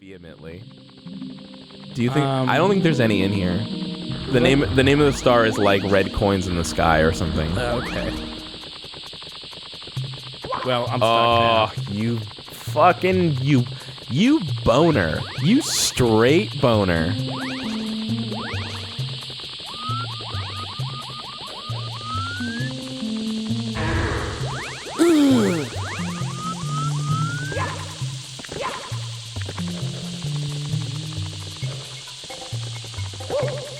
vehemently. Do you think? I don't think there's any in here. The name of the star is like red coins in the sky or something. Okay. Well, I'm stuck now. You fucking you boner. You straight boner.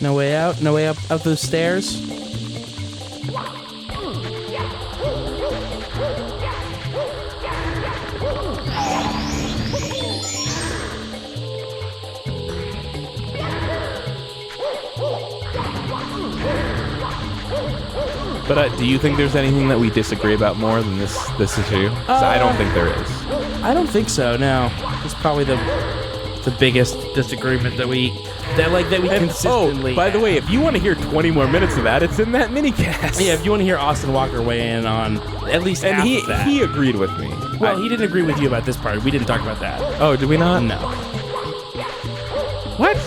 No way out? No way up those stairs? But do you think there's anything that we disagree about more than this issue? 'Cause I don't think there is. I don't think so, no. It's probably the biggest disagreement that we consistently by the way, if you want to hear 20 more minutes of that, it's in that minicast. Yeah, if you want to hear Austin Walker weigh in on at least half of that. He agreed with me. Well, he didn't agree with you about this part. We didn't talk about that. Oh, did we not? No. What?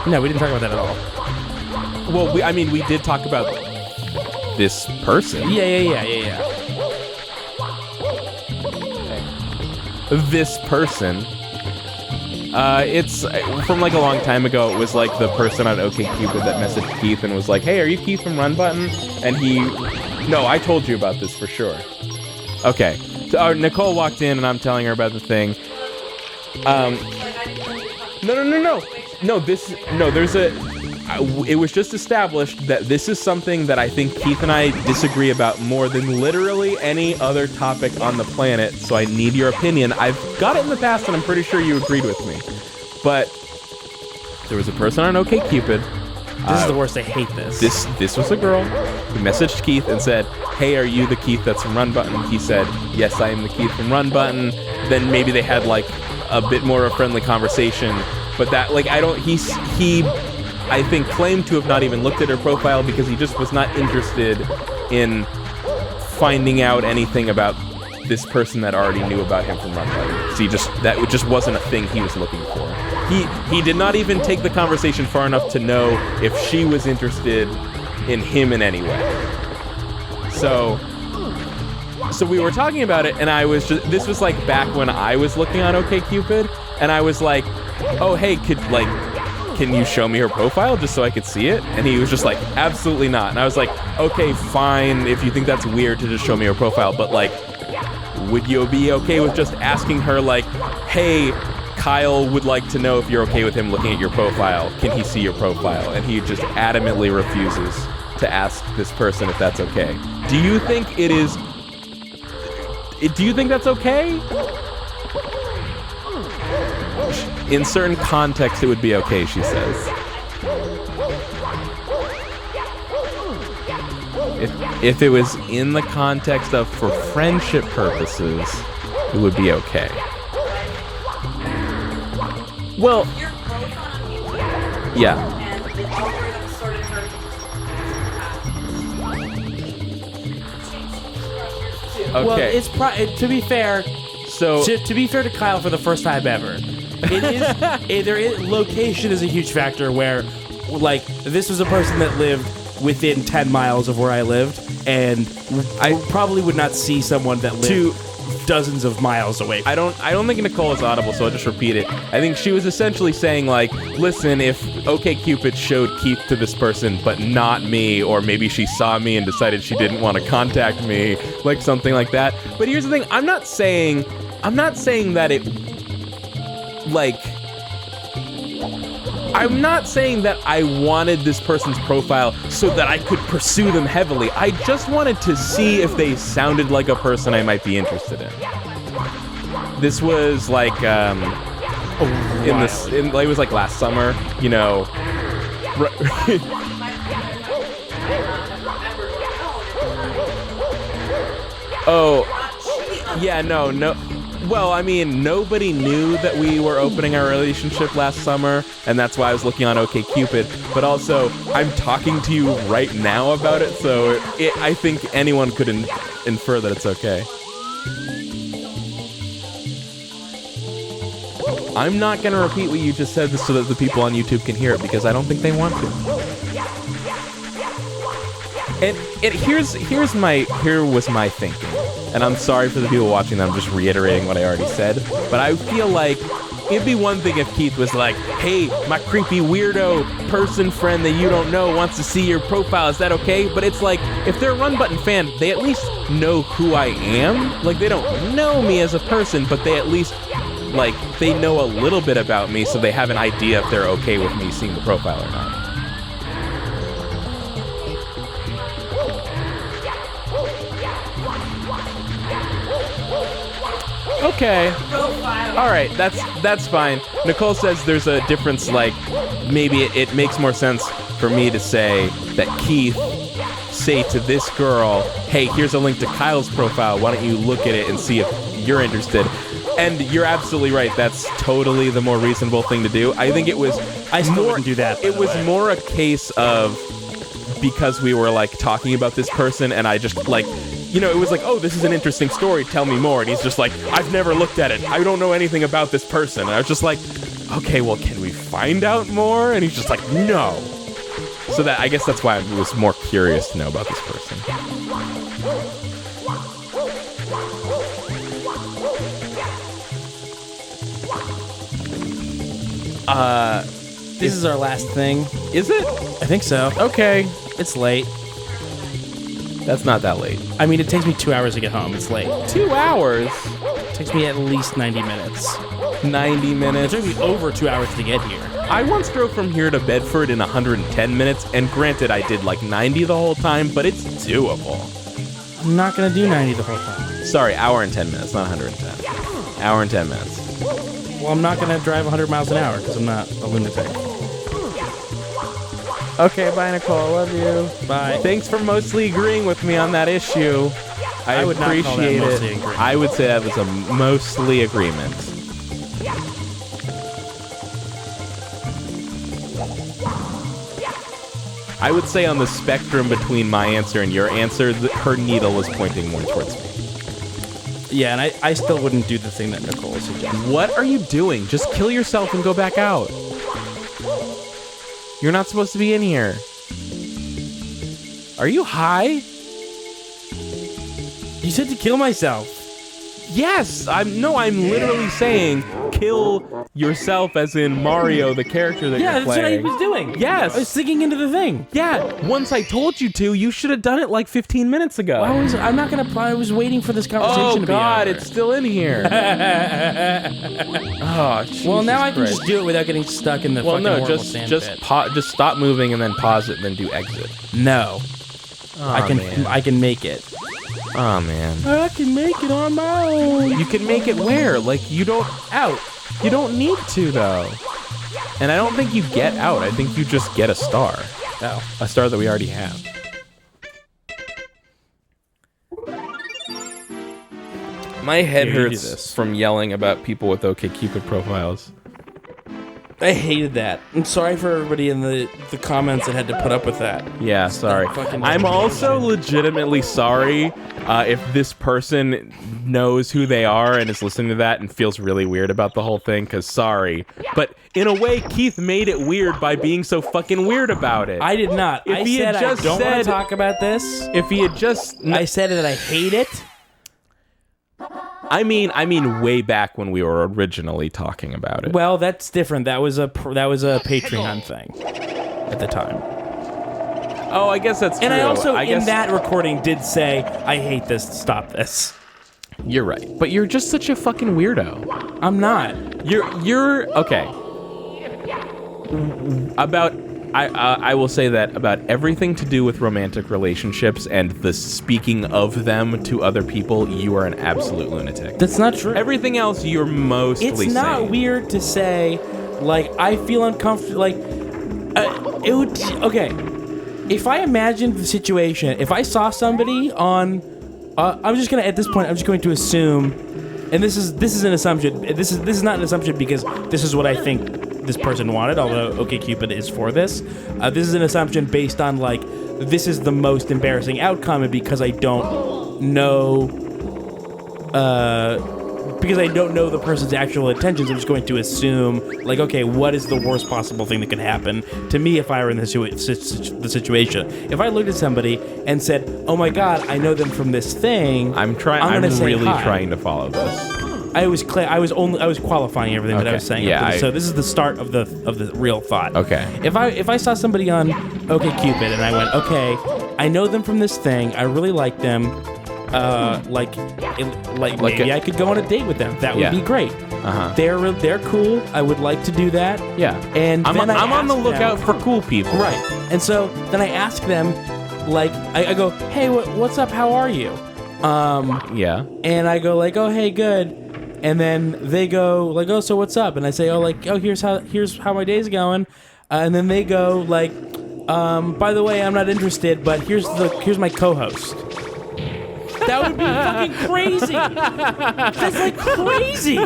No, we didn't talk about that at all. Well, we did talk about this person. Yeah. This person. It's from like a long time ago. It was like the person on OkCupid that messaged Keith and was like, "Hey, are you Keith from Run Button?" And no, I told you about this for sure. Okay, so Nicole walked in and I'm telling her about the thing. It was just established that this is something that I think Keith and I disagree about more than literally any other topic on the planet, so I need your opinion. I've got it in the past, and I'm pretty sure you agreed with me. But there was a person on OkCupid. This is the worst. I hate this. This was a girl who messaged Keith and said, "Hey, are you the Keith that's from Run Button?" He said, "Yes, I am the Keith from Run Button." Then maybe they had like a bit more of a friendly conversation, but that I think claimed to have not even looked at her profile because he just was not interested in finding out anything about this person that already knew about him from Run Button. So that just wasn't a thing he was looking for. He did not even take the conversation far enough to know if she was interested in him in any way. So we were talking about it, and this was like back when I was looking on OkCupid, and I was like, "Oh, hey, can you show me her profile just so I could see it?" And he was just like, "Absolutely not." And I was like, "Okay, fine, if you think that's weird to just show me her profile, but like, would you be okay with just asking her like, hey, Kyle would like to know if you're okay with him looking at your profile. Can he see your profile?" And he just adamantly refuses to ask this person if that's okay. Do you think that's okay? In certain contexts, it would be okay, she says. If it was in the context of for friendship purposes, it would be okay. Well, yeah. Okay. Well, it's to be fair. So to be fair to Kyle, for the first time ever, location is a huge factor. Where, like, this was a person that lived within 10 miles of where I lived, and I probably would not see someone that lived dozens of miles away. I don't think Nicole is audible, so I'll just repeat it. I think she was essentially saying, like, listen, if OkCupid showed Keith to this person, but not me, or maybe she saw me and decided she didn't want to contact me, like something like that. But here's the thing: I'm not saying that it, like, I'm not saying that I wanted this person's profile so that I could pursue them heavily. I just wanted to see if they sounded like a person I might be interested in. This was like, it was like last summer, you know. Oh, yeah, no. Well, I mean, nobody knew that we were opening our relationship last summer, and that's why I was looking on OkCupid. But also, I'm talking to you right now about it, so I think anyone could infer that it's okay. I'm not going to repeat what you just said so that the people on YouTube can hear it because I don't think they want to. And here was my thinking. And I'm sorry for the people watching that I'm just reiterating what I already said. But I feel like it'd be one thing if Keith was like, hey, my creepy weirdo person friend that you don't know wants to see your profile. Is that okay? But it's like, if they're a Run Button fan, they at least know who I am. Like, they don't know me as a person, but they at least, like, they know a little bit about me, so they have an idea if they're okay with me seeing the profile or not. Okay. All right, that's fine. Nicole says there's a difference, like, maybe it makes more sense for me to say that Keith say to this girl, hey, here's a link to Kyle's profile. Why don't you look at it and see if you're interested? And you're absolutely right. That's totally the more reasonable thing to do. I think it was... I still wouldn't do that. It was more a case of because we were, like, talking about this person and I just, like... You know, it was like, oh, this is an interesting story, tell me more. And he's just like, I've never looked at it. I don't know anything about this person. And I was just like, okay, well, can we find out more? And he's just like, no. So that I guess that's why I was more curious to know about this person. This is our last thing. Is it? I think so. Okay. It's late. That's not that late. I mean, it takes me 2 hours to get home. It's late. 2 hours? It takes me at least 90 minutes. 90 minutes? It took me over 2 hours to get here. I once drove from here to Bedford in 110 minutes, and granted, I did like 90 the whole time, but it's doable. I'm not going to do 90 the whole time. Sorry, hour and 10 minutes, not 110. Hour and 10 minutes. Well, I'm not going to drive 100 miles an hour because I'm not a lunatic. Okay, bye, Nicole. Love you. Bye. Thanks for mostly agreeing with me on that issue. I would not call that appreciate mostly it. agreement. I would say that was a mostly agreement. I would say on the spectrum between my answer and your answer, her needle was pointing more towards me. Yeah, and I still wouldn't do the thing that Nicole suggested. What are you doing? Just kill yourself and go back out. You're not supposed to be in here. Are you high? You said to kill myself. Yes, I'm literally saying kill yourself as in Mario, the character that Yeah, you're that's playing. what I was doing. Yes. I was sinking into the thing. Yeah, once I told you to, you should have done it like 15 minutes ago. I'm not going to... I was waiting for this conversation to be God, over. it's still in here. Oh, Jesus well, now I can Christ. just do it without getting stuck in the Well, fucking no, horrible just sand just pit. just stop moving and then pause it and then do exit. No. Oh, man. I can make it. Oh, man. I can make it on my own. You can make it where? Like, you don't... Out. You don't need to, though. And I don't think you get out. I think you just get a star. Oh. A star that we already have. My head Here, you do hurts this. from yelling about people with OkCupid profiles. I hated that. I'm sorry for everybody in the comments that had to put up with that. Yeah, sorry. fucking I'm also bullshit. legitimately sorry if this person knows who they are and is listening to that and feels really weird about the whole thing, because sorry. But in a way, Keith made it weird by being so fucking weird about it. I did not. If I he said had just I don't want said- to talk about this. If he had just... I said that I hate it. I mean way back when we were originally talking about it. Well, that's different. That was a Patreon thing at the time. Oh, I guess that's true. And I also, guess in that recording, did say, I hate this, stop this. You're right. But you're just such a fucking weirdo. I'm not. You're okay. I will say that about everything to do with romantic relationships and the speaking of them to other people, you are an absolute lunatic. That's not true. Everything else, you're mostly It's not sane. weird to say, like, I feel uncomfortable, like, it would, okay, if I imagined the situation, if I saw somebody on, I'm just going to assume, and this is an assumption, this is not an assumption because this is what I think this person wanted, although OkCupid is for this. This is an assumption based on, like, this is the most embarrassing outcome, and because I don't know because I don't know the person's actual intentions, I'm just going to assume, like, okay, what is the worst possible thing that could happen to me if I were in the situation? If I looked at somebody and said, "Oh my God, I know them from this thing," I'm really trying to follow this. I was qualifying everything that I was saying. Yeah, so this is the start of the real thought. Okay. If I saw somebody on OkCupid and I went, okay, I know them from this thing, I really like them. Maybe I could go on a date with them. That would be great. They're cool. I would like to do that. Yeah. And I'm on the lookout for cool people. Right. And so then I ask them, like, I go, hey, what's up? How are you? Yeah. And I go like, oh, hey, good. And then they go like, oh, so what's up? And I say, here's how my day's going. And then they go like, by the way, I'm not interested, but here's my co-host. That would be fucking crazy. That's like crazy.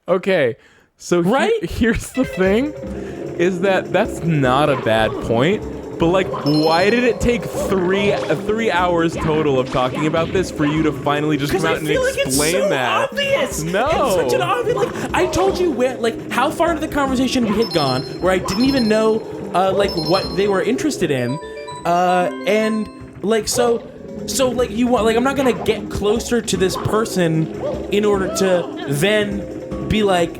Okay, so here's the thing, is that's not a bad point. But, like, why did it take three hours total of talking about this for you to finally just come out and explain that? Obvious. No. It's such an obvious. Like, I told you how far into the conversation we had gone, where I didn't even know, what they were interested in, and so you want, like, I'm not gonna get closer to this person in order to then be like,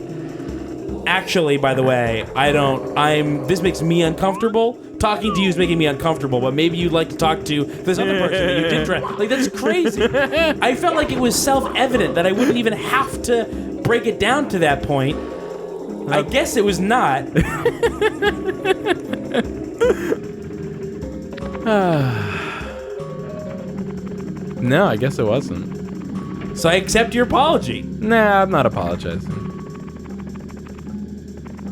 actually, by the way, this makes me uncomfortable. Talking to you is making me uncomfortable, but maybe you'd like to talk to this other person that you did try. Like, that's crazy. I felt like it was self-evident that I wouldn't even have to break it down to that point. I guess it was not. No, I guess it wasn't. So I accept your apology. Nah, I'm not apologizing.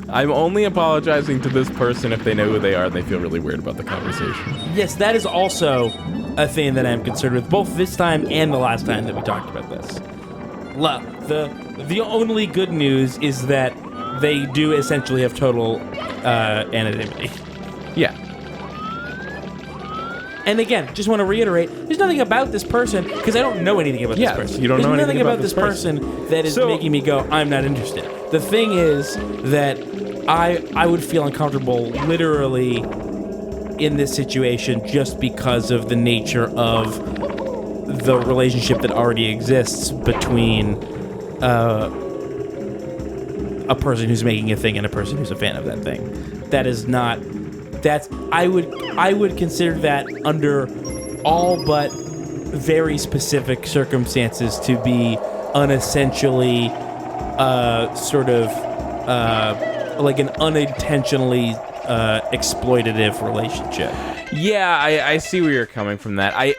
I'm only apologizing to this person if they know who they are and they feel really weird about the conversation. Yes, that is also a thing that I'm concerned with, both this time and the last time that we talked about this. The only good news is that they do essentially have total anonymity. Yeah. And again, just want to reiterate, there's nothing about this person, because I don't know anything about this person. You don't know anything about this person that is making me go, I'm not interested. The thing is that I would feel uncomfortable literally in this situation just because of the nature of the relationship that already exists between a person who's making a thing and a person who's a fan of that thing. I would consider that under all but very specific circumstances to be an essentially like an unintentionally exploitative relationship. Yeah, I see where you're coming from. That I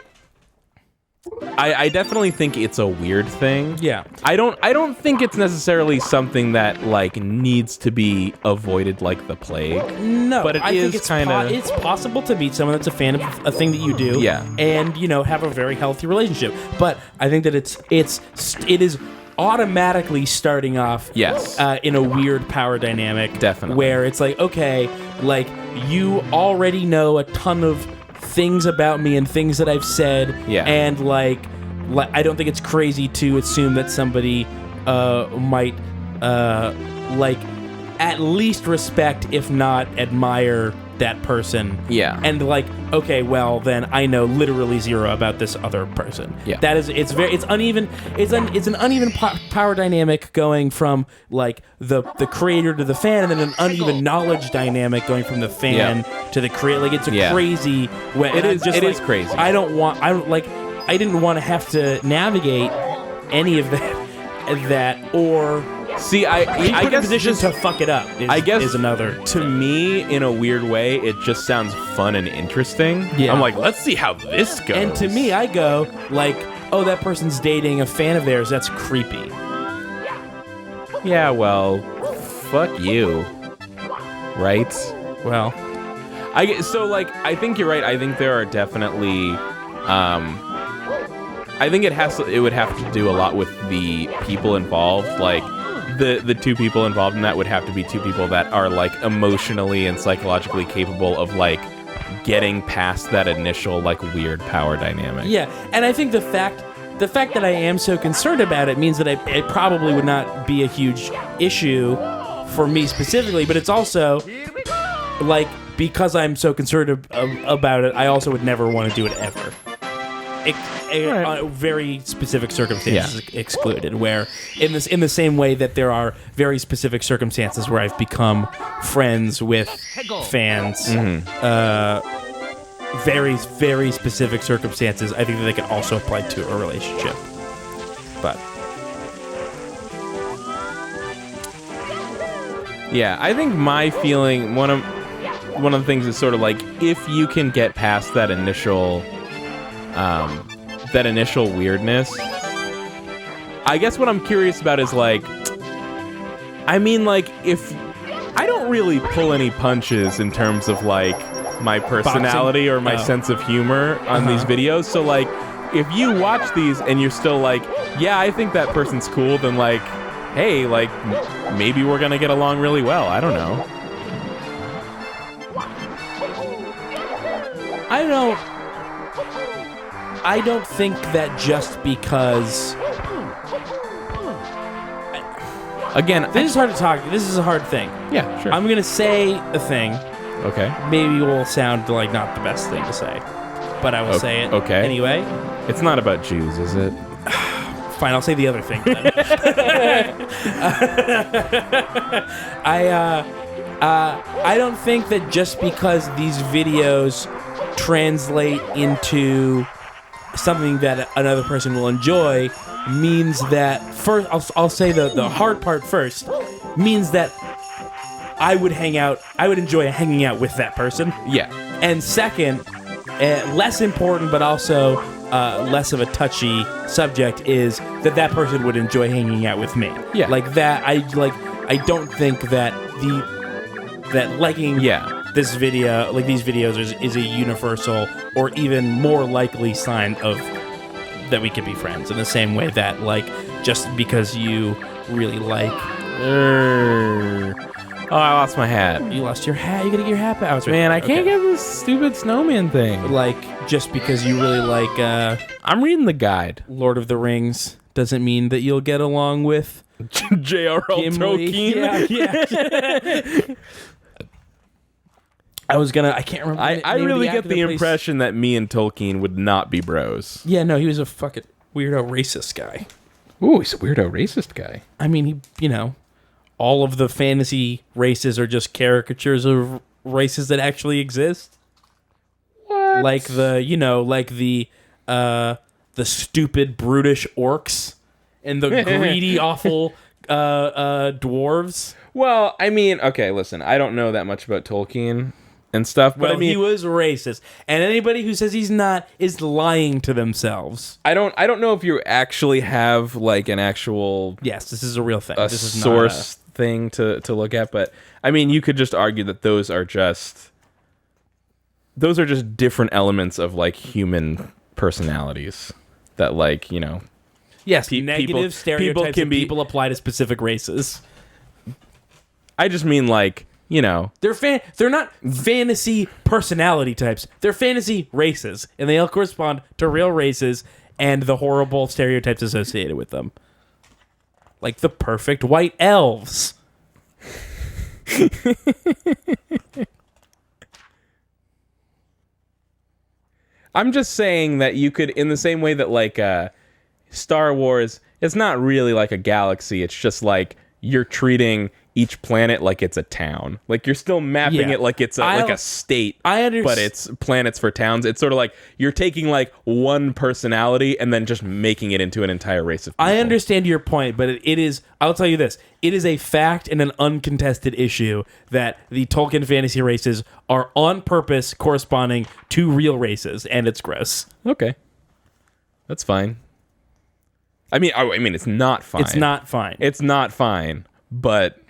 definitely think it's a weird thing. Yeah. I don't think it's necessarily something that like needs to be avoided like the plague. No, but I think it's possible to meet someone that's a fan of a thing that you do. Yeah. And have a very healthy relationship. But I think that it is automatically starting off in a weird power dynamic. Definitely. Where it's like, okay, like you already know a ton of things about me and things that I've said. Yeah. And like I don't think it's crazy to assume that somebody might like at least respect, if not admire, that person. Yeah. And like, okay, well then I know literally zero about this other person. Yeah. That is, it's uneven. It's an uneven power dynamic going from like the creator to the fan, and then an uneven knowledge dynamic going from the fan to the creator. Like, it's a crazy way. It is crazy. I didn't want to have to navigate any of that or see, I guess in a position to fuck it up. Is another. To me, in a weird way, it just sounds fun and interesting. Yeah. I'm like, let's see how this goes. And to me, I go like, oh, that person's dating a fan of theirs. That's creepy. Yeah, well, fuck you. Right? Well, I think you're right. I think there are definitely I think it would have to do a lot with the people involved. Like, the two people involved in that would have to be two people that are like emotionally and psychologically capable of like getting past that initial like weird power dynamic. Yeah, and I think the fact that I am so concerned about it means that it probably would not be a huge issue for me specifically, but it's also like, because I'm so concerned about it, I also would never want to do it ever. Very specific circumstances excluded, where in the same way that there are very specific circumstances where I've become friends with fans, very, very specific circumstances, I think that they can also apply to a relationship. But yeah, I think my feeling, one of the things is sort of like, if you can get past that initial weirdness, I guess what I'm curious about is like, I mean, like, if I don't really pull any punches in terms of like my personality or my sense of humor on these videos, so like, if you watch these and you're still like, yeah, I think that person's cool, then like, hey, like, maybe we're gonna get along really well. I don't know. I don't think that just because... Again, this is hard to talk. This is a hard thing. Yeah, sure. I'm going to say a thing. Okay. Maybe it will sound like not the best thing to say, but I will say it anyway. It's not about Jews, is it? Fine, I'll say the other thing then. I don't think that just because these videos translate into something that another person will enjoy means that, first, I'll say the hard part first, means that I would enjoy hanging out with that person. Yeah. And second, less important but also less of a touchy subject is that person would enjoy hanging out with me. Yeah. Like that, I don't think that liking this video, like these videos, is a universal or even more likely sign of that we could be friends. In the same way that, like, just because you really like... Oh, I lost my hat. You lost your hat? You gotta get your hat back. Man, I can't get this stupid snowman thing. Like, just because you really like... I'm reading the guide. Lord of the Rings doesn't mean that you'll get along with... J.R.R. Tolkien. Yeah. I can't remember. I really get the impression that me and Tolkien would not be bros. Yeah, no, he was a fucking weirdo racist guy. Ooh, he's a weirdo racist guy. I mean, all of the fantasy races are just caricatures of races that actually exist. What? Like the stupid, brutish orcs and the greedy, awful dwarves. Well, I mean, okay, listen, I don't know that much about Tolkien and stuff, but well, I mean, he was racist, and anybody who says he's not is lying to themselves. I don't know if you actually have like an actual this is a real thing. This is source thing to look at, but I mean, you could just argue that those are just different elements of like human personalities that, like, yes, negative stereotypes can people apply to specific races. I just mean, like, they're not fantasy personality types. They're fantasy races, and they all correspond to real races and the horrible stereotypes associated with them. Like the perfect white elves. I'm just saying that you could, in the same way that, like, Star Wars, it's not really like a galaxy. It's just like you're treating each planet like it's a town. Like, you're still mapping it like it's like a state, but it's planets for towns. It's sort of like you're taking like one personality and then just making it into an entire race of people. I understand your point, but it is, I'll tell you this, it is a fact and an uncontested issue that the Tolkien fantasy races are on purpose corresponding to real races, and it's gross. Okay. That's fine. I mean, it's not fine. It's not fine. It's not fine, but...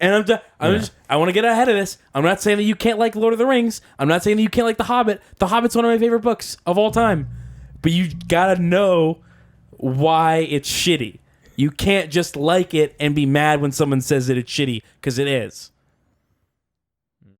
And I want to get ahead of this. I'm not saying that you can't like Lord of the Rings. I'm not saying that you can't like The Hobbit. The Hobbit's one of my favorite books of all time. But you gotta know why it's shitty. You can't just like it and be mad when someone says that it's shitty, because it is.